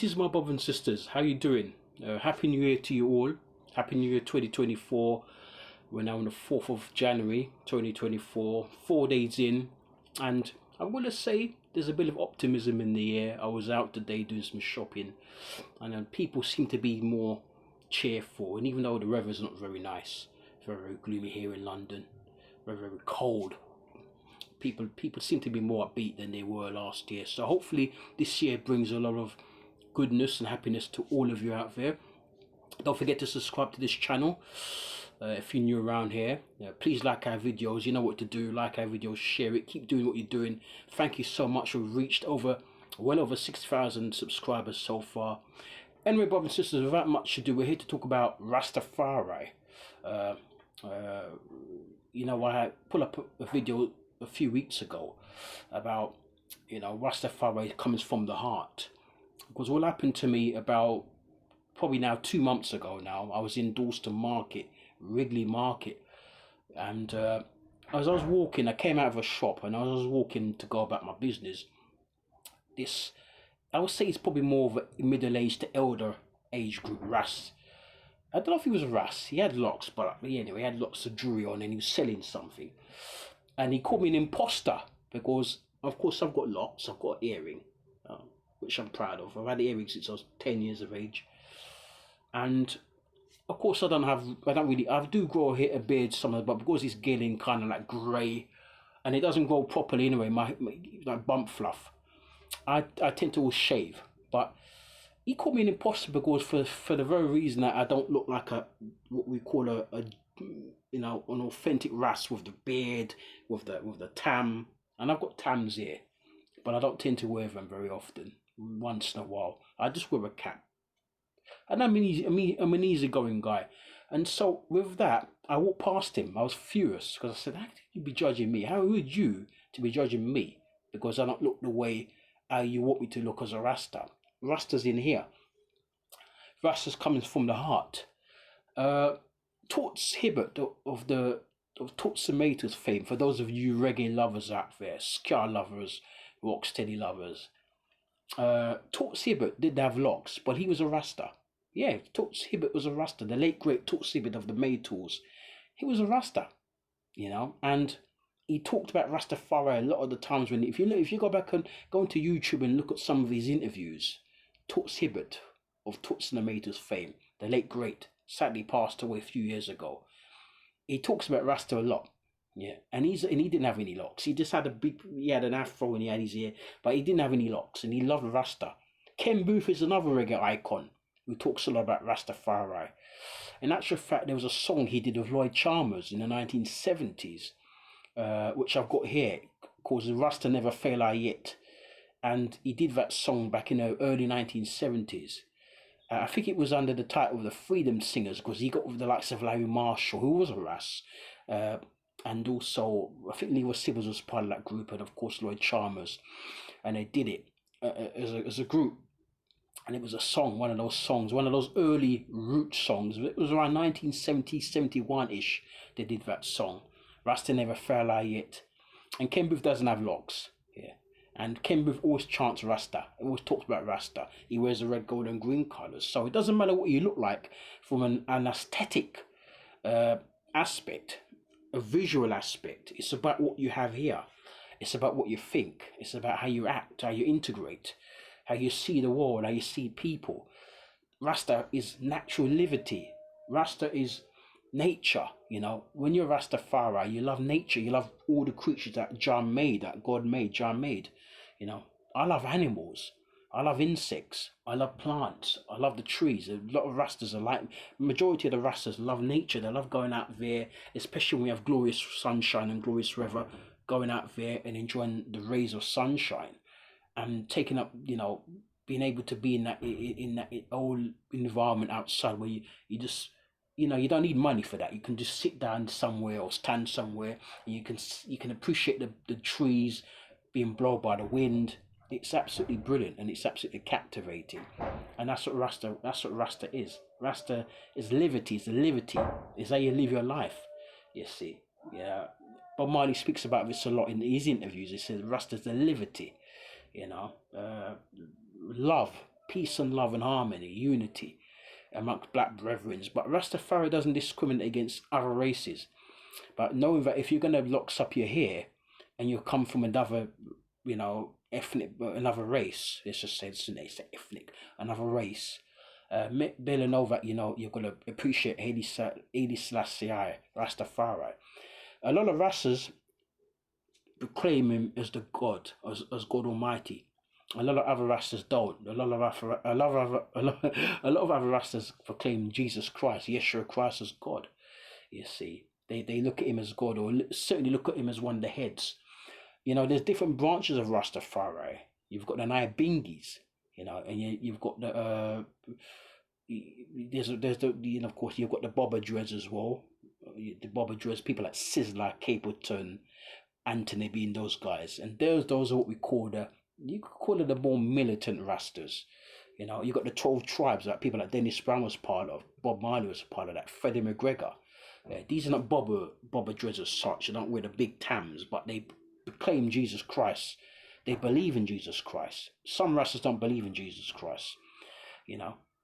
Greetings, my brothers and sisters. How you doing? Happy New Year to you all. Happy New Year 2024. We're now on the 4th of January 2024, 4 days in. And I want to say there's a bit of optimism in the air. I was out today doing some shopping, and people seem to be more cheerful. And even though the weather's not very nice, very, very gloomy here in London, very, very cold, people seem to be more upbeat than they were last year. So hopefully this year brings a lot of goodness and happiness to all of you out there. Don't forget to subscribe to this channel if you're new around here. Please like our videos. You know what to do. Like our videos, share it, keep doing what you're doing. Thank you so much. We've reached well over 6,000 subscribers so far. Anyway, brothers and sisters, without much ado, we're here to talk about Rastafari. You know, I put up a video a few weeks ago about, Rastafari comes from the heart. Because what happened to me about probably now 2 months ago now, I was in Dalston Market, Wrigley Market, and as I was walking, I came out of a shop and I was walking to go about my business. I would say it's probably more of a middle-aged to elder age group, Ras. I don't know if he was a Ras, he had locks, but anyway, he had lots of jewelry on and he was selling something. And he called me an imposter because, of course, I've got locks, I've got an earring, which I'm proud of. I've had the earrings since I was 10 years of age. And of course I do grow a beard somewhere, but because it's getting kind of like grey and it doesn't grow properly anyway, my like bump fluff, I tend to always shave. But he called me an imposter because for the very reason that I don't look like what we call an authentic Ras with the beard, with the tam. And I've got tams here, but I don't tend to wear them very often. Once in a while, I just wear a cap, and I'm an easygoing guy. And so with that, I walked past him. I was furious because I said, "How could you be judging me? How would you to be judging me because I don't look the way you want me to look as a Rasta? Rasta's in here. Rasta's coming from the heart." Toots Hibbert of Toots Tomatoes fame. For those of you reggae lovers out there, ska lovers, rocksteady lovers. Toots Hibbert did have locks, but he was a Rasta. Yeah, Toots Hibbert was a Rasta. The late great Toots Hibbert of the Maytools, he was a Rasta, and he talked about Rastafari a lot of the times. If you go back and go into YouTube and look at some of his interviews, Toots Hibbert of Toots and the Maytools fame, the late great, sadly passed away a few years ago. He talks about Rasta a lot. Yeah, and he didn't have any locks. He just had he had an afro and he had his ear, but he didn't have any locks, and he loved Rasta. Ken Booth is another reggae icon who talks a lot about Rastafari. In actual fact, there was a song he did with Lloyd Chalmers in the 1970s, which I've got here, called Rasta Never Fail I Yet. And he did that song back in the early 1970s. I think it was under the title of the Freedom Singers, because he got with the likes of Larry Marshall, who was a Ras, and also I think Leroy Sibbles was part of that group, and of course Lloyd Chalmers, and they did it as a group. And it was a song, one of those early root songs. It was around 1970, 71-ish they did that song, Rasta Never Fell I Yet. And Ken Booth doesn't have locks. Yeah. And Ken Booth always chants Rasta. He always talks about Rasta. He wears the red, gold and green colours. So it doesn't matter what you look like from an aesthetic aspect, a visual aspect. It's about what you have here. It's about what you think. It's about how you act, how you integrate, how you see the world, how you see people. Rasta is natural liberty. Rasta is nature. When you're Rastafari, you love nature. You love all the creatures that Jah made, that God made, Jah made. I love animals. I love insects. I love plants. I love the trees. A lot of Rastas are like, majority of the Rastas love nature. They love going out there, especially when we have glorious sunshine and glorious weather, going out there and enjoying the rays of sunshine and taking up, being able to be in that old environment outside where you just, you don't need money for that. You can just sit down somewhere or stand somewhere and you can appreciate the trees being blown by the wind. It's absolutely brilliant and it's absolutely captivating, and that's what Rasta is. Rasta is liberty. It's liberty. It's how you live your life. You see, yeah. Bob Marley speaks about this a lot in his interviews. He says Rasta's the liberty, love, peace and love and harmony, unity amongst black brethren. But Rastafari doesn't discriminate against other races. But knowing that if you're going to locks up your hair and you come from another, ethnic, another race, let's just say it's ethnic, another race, better know that, you're going to appreciate Haile Selassie, Rastafari. A lot of Rastas proclaim him as the God, as God Almighty. A lot of other Rastas don't. A lot of other Rastas proclaim Jesus Christ, Yeshua Christ, as God. You see, they look at him as God, or certainly look at him as one of the heads. There's different branches of Rastafari. You've got the Nyabingis, and you've got the of course you've got the Bobber Dreads as well. The Bobber Dreads, people like Sizzler, Capleton, Anthony being those guys, and those are what we call you could call it the more militant Rastas. You got the 12 tribes that people like Dennis Brown was part of, Bob Marley was part of that, Freddie McGregor. These are not Bobber Dreads as such. They don't wear the big tams, but they proclaim Jesus Christ. They believe in Jesus Christ. Some Rastas don't believe in Jesus Christ.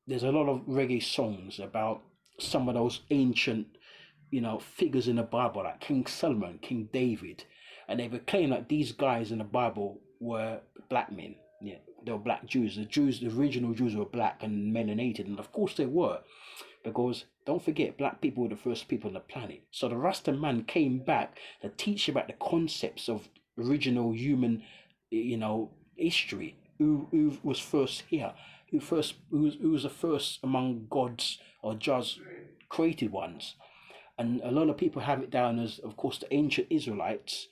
There's a lot of reggae songs about some of those ancient, figures in the Bible, like King Solomon, King David, and they proclaim that these guys in the Bible were black men. Yeah, they were black Jews. The original Jews were black and melanated, and of course they were, because don't forget, black people were the first people on the planet. So the Rasta man came back to teach about the concepts of original human, history. Who was first here? Who was the first among gods or just created ones? And a lot of people have it down as, of course, the ancient Israelites,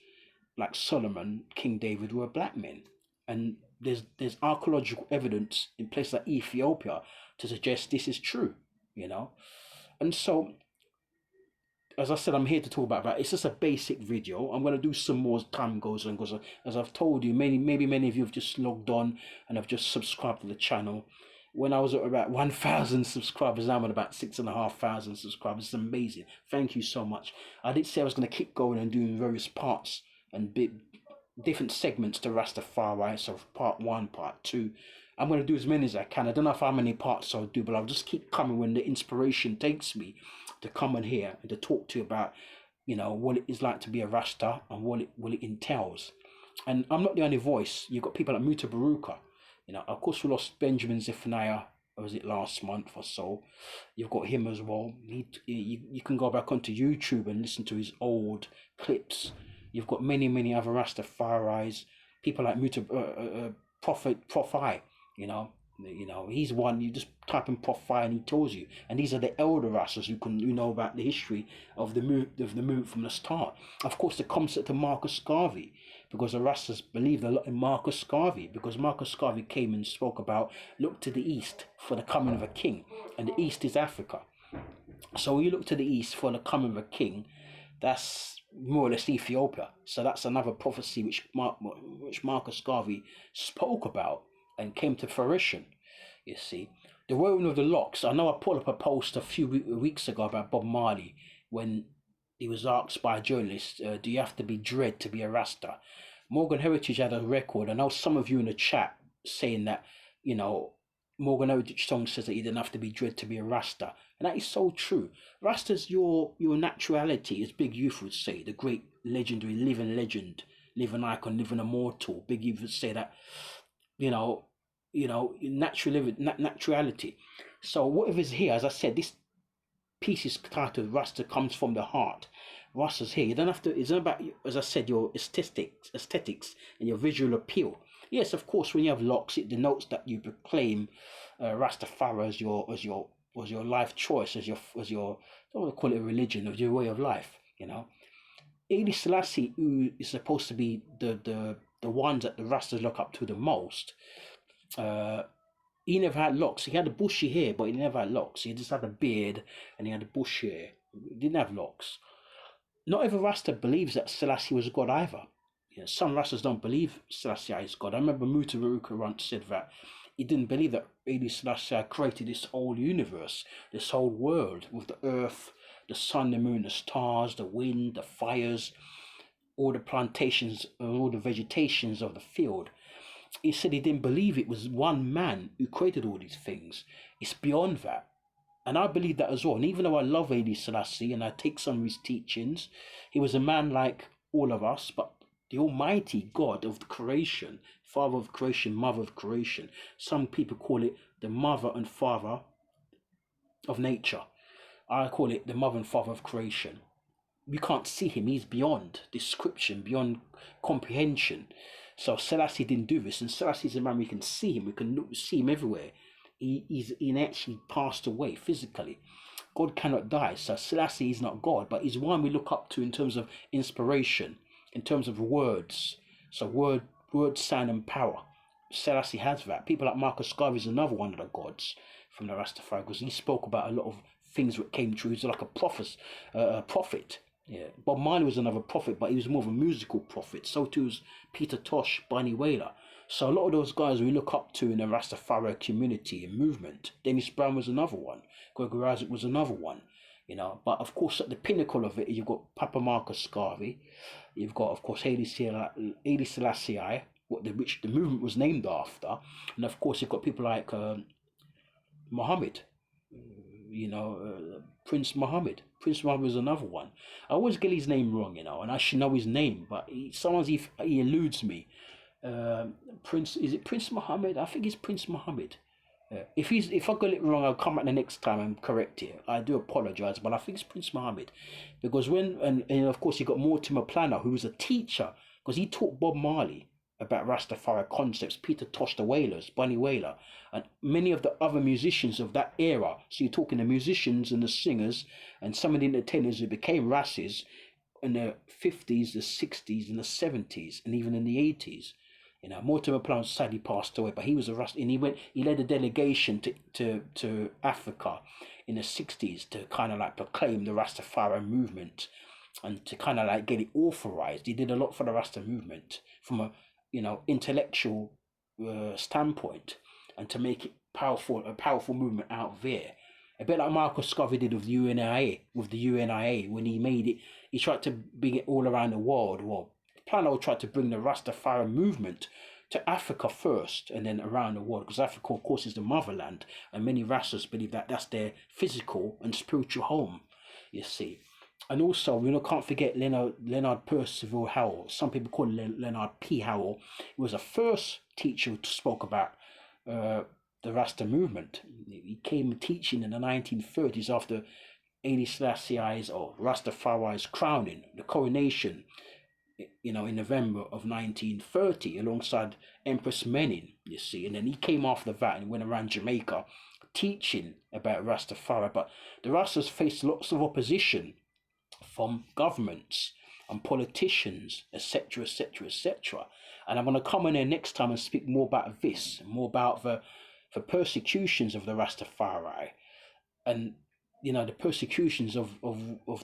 like Solomon, King David, were black men. And there's archaeological evidence in places like Ethiopia to suggest this is true, And so, as I said, I'm here to talk about that. It's just a basic video. I'm going to do some more as time goes on, because as I've told you, maybe many of you have just logged on and have just subscribed to the channel. When I was at about 1,000 subscribers, now I'm at about 6,500 subscribers. It's amazing. Thank you so much. I did say I was going to keep going and doing various parts and different segments to Rastafari. So part 1, part 2. I'm going to do as many as I can. I don't know how many parts I'll do, but I'll just keep coming when the inspiration takes me to come on here and to talk to you about, what it is like to be a Rasta and what it entails. And I'm not the only voice. You've got people like Muta Baruka. Of course, we lost Benjamin Zephaniah, was it last month or so? You've got him as well. You can go back onto YouTube and listen to his old clips. You've got many other Rastafaris, people like Prophet, he's one. You just type in Prophet and he tells you. And these are the elder Rastas who know about the history of the move from the start. Of course, the concept of Marcus Garvey, because the Rastas believed a lot in Marcus Garvey, because Marcus Garvey came and spoke about, look to the east for the coming of a king, and the east is Africa. So when you look to the east for the coming of a king, that's more or less Ethiopia. So that's another prophecy which Marcus Garvey spoke about and came to fruition. You see, the wearing of the locks. I know I put up a post a few weeks ago about Bob Marley when he was asked by a journalist, do you have to be dread to be a Rasta? Morgan Heritage had a record. I know some of you in the chat saying that, Morgan Heritage song says that you didn't have to be dread to be a Rasta. And that is so true. Rasta's your naturality, as Big Youth would say, the great legendary living legend, living icon, living immortal. Big Youth would say that, naturality. So whatever's here, as I said, this piece is titled Rasta Comes from the Heart. Rasta's here. You don't have to, it's not about, as I said, your aesthetics and your visual appeal. Yes, of course, when you have locks, it denotes that you proclaim Rastafari as your life choice, as your I don't want to call it a religion, as your way of life. Haile Selassie, who is supposed to be the ones that the Rastas look up to the most, he never had locks. He had a bushy hair, but he never had locks. He just had a beard and he had a bush hair. He didn't have locks. Not every Rasta believes that Selassie was God either. Some Rastas don't believe Selassie is God. I remember Muta Baruka once said that he didn't believe that Haile Selassie created this whole universe, this whole world, with the earth, the sun, the moon, the stars, the wind, the fires, all the plantations, and all the vegetations of the field. He said he didn't believe it was one man who created all these things. It's beyond that. And I believe that as well. And even though I love Haile Selassie and I take some of his teachings, he was a man like all of us, but the Almighty God of the creation, Father of creation, Mother of creation. Some people call it the Mother and Father of nature. I call it the Mother and Father of creation. We can't see him. He's beyond description, beyond comprehension. So Selassie didn't do this. And Selassie is a man we can see him. We can see him everywhere. He actually passed away physically. God cannot die. So Selassie is not God, but he's one we look up to in terms of inspiration, in terms of words. So word, sound, and power. Selassie has that. People like Marcus Garvey is another one of the gods from the Rastafari, because he spoke about a lot of things that came true. He's like a prophet. Yeah, Bob Marley was another prophet, but he was more of a musical prophet. So too was Peter Tosh, Bunny Wailer. So a lot of those guys we look up to in the Rastafari community and movement. Dennis Brown was another one. Gregory Isaac was another one. But of course at the pinnacle of it, you've got Papa Marcus Garvey. You've got, of course, Haile Selassie, which the movement was named after. And of course you've got people like Muhammad. Prince Muhammad. Prince Muhammad was another one. I always get his name wrong, and I should know his name, but sometimes he eludes me. Is it Prince Muhammad? I think it's Prince Muhammad. If I got it wrong, I'll come back the next time and correct it. I do apologize, but I think it's Prince Muhammad, because and of course you got Mortimer Planner, who was a teacher, because he taught Bob Marley about Rastafari concepts, Peter Tosh the Wailers, Bunny Wailer, and many of the other musicians of that era. So you're talking the musicians and the singers and some of the entertainers who became Rasses in the 50s, the 60s, and the 70s, and even in the 80s. Mortimer Planner sadly passed away, but he was a Rasta, and he led a delegation to Africa in the 60s to kind of like proclaim the Rastafari movement and to kind of like get it authorized. He did a lot for the Rasta movement from a intellectual standpoint, and to make it a powerful movement out there. A bit like Marcus Garvey did with the UNIA, when he made it, he tried to bring it all around the world. Well, Plano tried to bring the Rastafari movement to Africa first and then around the world, because Africa, of course, is the motherland, and many Rastas believe that that's their physical and spiritual home, you see. And also, can't forget Leonard Percival Howell. Some people call him Leonard P. Howell. He was the first teacher who spoke about the Rasta movement. He came teaching in the 1930s after Haile Selassie's or Rastafari's crowning, the coronation, in November of 1930, alongside Empress Menen, you see. And then he came after that and went around Jamaica teaching about Rastafari. But the Rastas faced lots of opposition from governments and politicians, etc., etc., etc. And I'm going to come in there next time and speak more about this, more about the persecutions of the Rastafari, and the persecutions of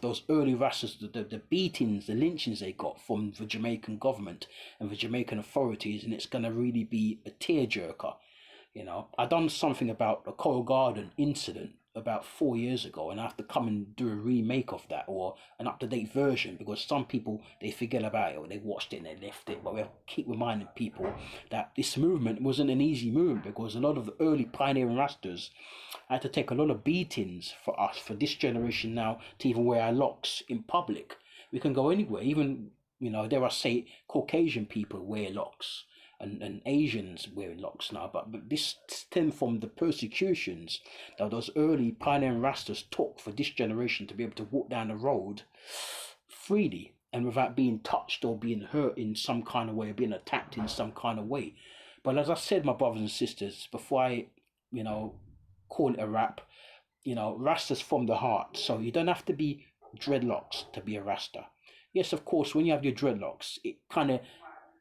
those early Rastas, the beatings, the lynchings they got from the Jamaican government and the Jamaican authorities. And it's going to really be a tearjerker. I done something about the Coral Garden incident about 4 years ago, and I have to come and do a remake of that, or an up-to-date version, because some people, they forget about it, or they watched it and they left it. But we have to keep reminding people that this movement wasn't an easy movement, because a lot of the early pioneering Rastas had to take a lot of beatings for us, for this generation now, to even wear our locks in public. We can go anywhere, even, dare I say, Caucasian people wear locks, and Asians wearing locks now, but this stemmed from the persecutions that those early pioneering Rastas took for this generation to be able to walk down the road freely and without being touched or being hurt in some kind of way, or being attacked in some kind of way. But as I said, my brothers and sisters, before I, call it a rap, Rastas from the heart. So you don't have to be dreadlocks to be a Rasta. Yes, of course, when you have your dreadlocks, it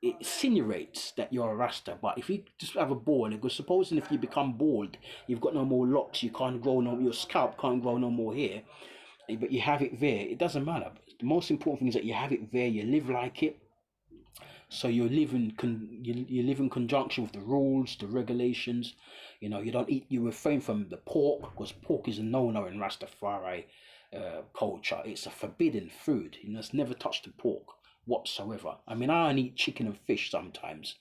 insinuates that you're a Rasta. But if you just have a bald, because supposing if you become bald, you've got no more locks, you can't grow your scalp can't grow no more hair, but you have it there, it doesn't matter. The most important thing is that you have it there, you live like it. So you live in conjunction with the rules, the regulations. You don't eat, you refrain from the pork, because pork is a no-no in Rastafari culture. It's a forbidden food. It's never touched the pork whatsoever. I mean, I only eat chicken and fish sometimes,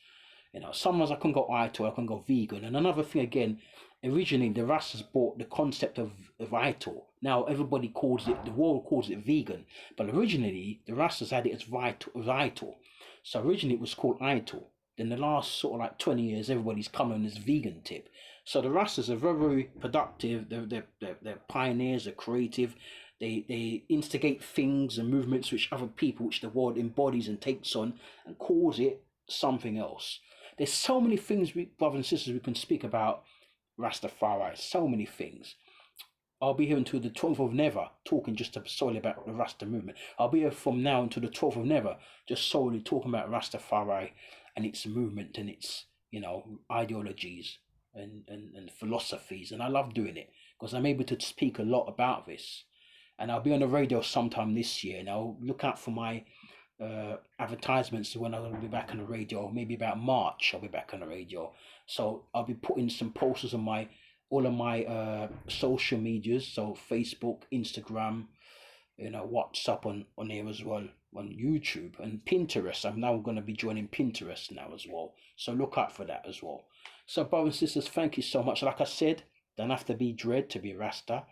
You know, sometimes I can go Ito, I can go vegan. And another thing again, originally the Rastas brought the concept of Ito. Now everybody calls it, the world calls it vegan, but originally the Rastas had it as Ito. So originally it was called Ito. Then the last sort of like 20 years, everybody's come on this vegan tip. So the Rastas are very, very productive. They're pioneers. They're creative. They instigate things and movements which other people, which the world embodies and takes on, and calls it something else. There's so many things, brothers and sisters, we can speak about Rastafari. So many things. I'll be here until the 12th of Never, talking just solely about the Rasta movement. I'll be here from now until the 12th of Never, just solely talking about Rastafari and its movement and its, you know, ideologies and philosophies. And I love doing it because I'm able to speak a lot about this. And I'll be on the radio sometime this year, and I'll look out for my advertisements when I'm going to be back on the radio. Maybe about March I'll be back on the radio. So I'll be putting some posters on all of my social medias, so Facebook, Instagram, you know, WhatsApp on here as well, on YouTube and Pinterest. I'm now going to be joining Pinterest now as well, so look out for that as well. So brothers and sisters, thank you so much. Like I said, don't have to be dread to be Rasta.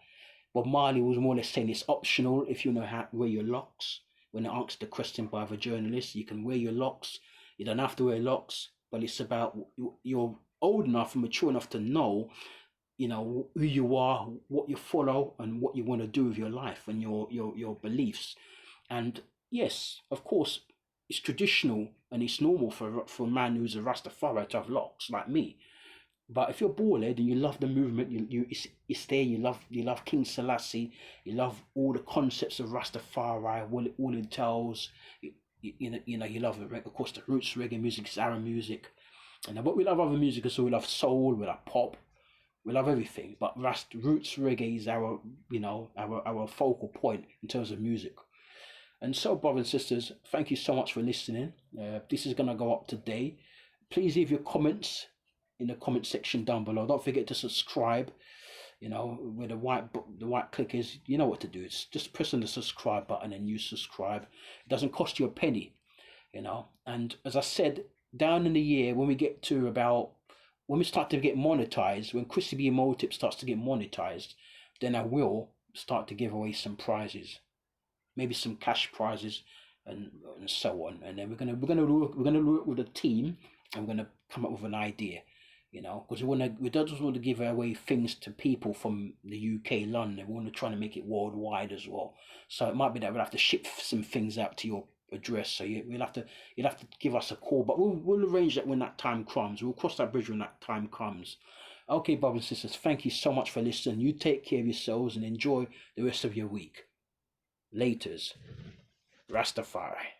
But Marley was more or less saying it's optional if you know how to wear your locks. When asked the question by the journalist, you can wear your locks. You don't have to wear locks, but it's about you're old enough and mature enough to know, you know, who you are, what you follow, and what you want to do with your life and your beliefs. And yes, of course, it's traditional and it's normal for a man who's a Rastafari to have locks like me. But if you're bald and you love the movement, it's there. You love King Selassie. You love all the concepts of Rastafari, what it entails. You know, you love of course the roots reggae music, it's our music, but we love other music as well. We love soul, we love pop, we love everything. But roots reggae is our, you know, our focal point in terms of music. And so, brothers and sisters, thank you so much for listening. This is gonna go up today. Please leave your comments in the comment section down below. Don't forget to subscribe. You know, where the white click is, you know what to do. It's just pressing the subscribe button and you subscribe. It doesn't cost you a penny, you know. And as I said, down in the year when we start to get monetized, when Chrissy B Motip starts to get monetized, then I will start to give away some prizes, maybe some cash prizes and so on. And then we're gonna work with a team and we're gonna come up with an idea. You know, because we don't just want to give away things to people from the UK, London. We want to try to make it worldwide as well. So it might be that we'll have to ship some things out to your address. So you'll have to give us a call, but we'll arrange that when that time comes. We'll cross that bridge when that time comes. Okay, brothers and sisters, thank you so much for listening. You take care of yourselves and enjoy the rest of your week. Laters, Rastafari.